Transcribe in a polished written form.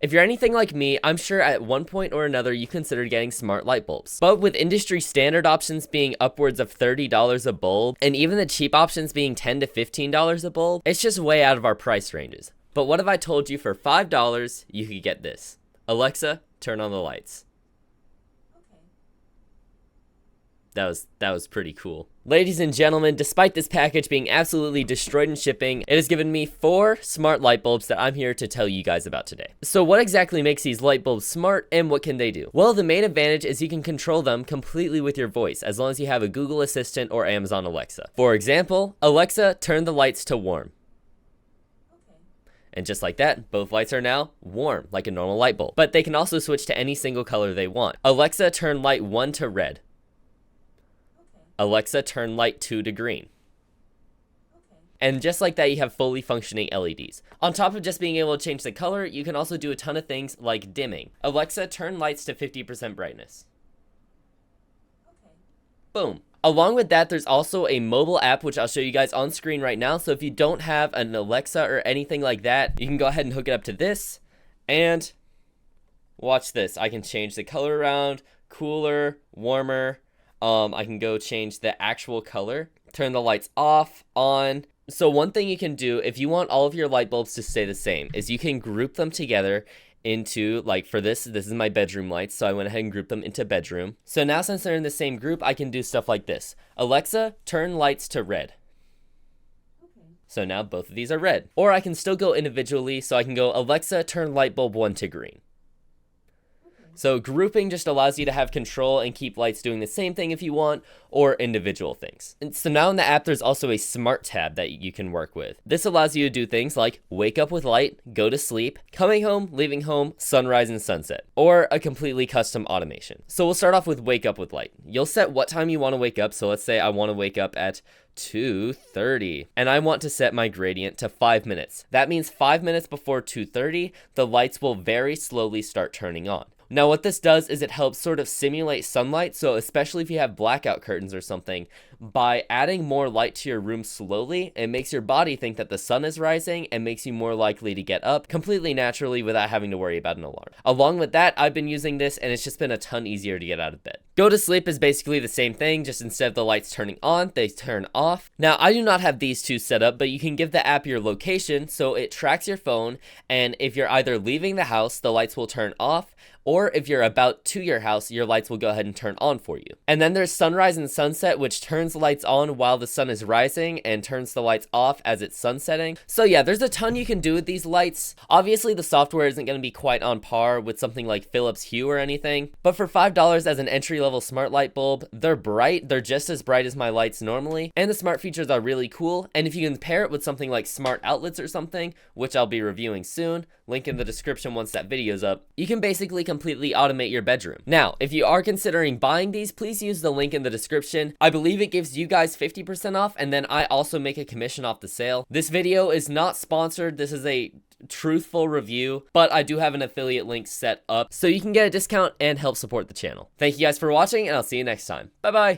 If you're anything like me, I'm sure at one point or another you considered getting smart light bulbs. But with industry standard options being upwards of $30 a bulb, and even the cheap options being $10 to $15 a bulb, it's just way out of our price ranges. But what if I told you for $5 you could get this? Alexa, turn on the lights. That was pretty cool. Ladies and gentlemen, despite this package being absolutely destroyed in shipping, it has given me 4 smart light bulbs that I'm here to tell you guys about today. So what exactly makes these light bulbs smart, and what can they do? Well, the main advantage is you can control them completely with your voice, as long as you have a Google Assistant or Amazon Alexa. For example, Alexa, turn the lights to warm. And just like that, both lights are now warm, like a normal light bulb. But they can also switch to any single color they want. Alexa, turn light 1 to red. Alexa, turn light 2 to green. And just like that, you have fully functioning LEDs. On top of just being able to change the color, you can also do a ton of things like dimming. Alexa, turn lights to 50% brightness. Boom. Along with that, there's also a mobile app, which I'll show you guys on screen right now. So if you don't have an Alexa or anything like that, you can go ahead and hook it up to this. And watch this. I can change the color around, cooler, warmer. I can go change the actual color, turn the lights off, on. So one thing you can do if you want all of your light bulbs to stay the same is you can group them together into, like for this is my bedroom lights, so I went ahead and grouped them into bedroom. So now since they're in the same group, I can do stuff like this. Alexa, turn lights to red. So now both of these are red. Or I can still go individually, so I can go Alexa, turn light bulb 1 to green. So grouping just allows you to have control and keep lights doing the same thing if you want, or individual things. And so now in the app, there's also a smart tab that you can work with. This allows you to do things like wake up with light, go to sleep, coming home, leaving home, sunrise and sunset, or a completely custom automation. So we'll start off with wake up with light. You'll set what time you want to wake up. So let's say I want to wake up at 2:30 and I want to set my gradient to 5 minutes. That means 5 minutes before 2:30, the lights will very slowly start turning on. Now what this does is it helps sort of simulate sunlight, so especially if you have blackout curtains or something, by adding more light to your room slowly, it makes your body think that the sun is rising and makes you more likely to get up completely naturally without having to worry about an alarm. Along with that, I've been using this and it's just been a ton easier to get out of bed. Go to sleep is basically the same thing, just instead of the lights turning on, they turn off. Now I do not have these two set up, but you can give the app your location so it tracks your phone, and if you're either leaving the house, the lights will turn off, or if you're about to your house, your lights will go ahead and turn on for you. And then there's sunrise and sunset, which turns the lights on while the sun is rising and turns the lights off as it's sunsetting. So yeah, there's a ton you can do with these lights. Obviously the software isn't going to be quite on par with something like Philips Hue or anything, but for $5 as an entry-level smart light bulb, they're bright, they're just as bright as my lights normally, and the smart features are really cool. And if you can pair it with something like smart outlets or something, which I'll be reviewing soon, link in the description once that video's up, you can basically completely automate your bedroom. Now, if you are considering buying these, please use the link in the description. I believe it gives you guys 50% off, and then I also make a commission off the sale. This video is not sponsored. This is a truthful review, but I do have an affiliate link set up so you can get a discount and help support the channel. Thank you guys for watching, and I'll see you next time. Bye bye.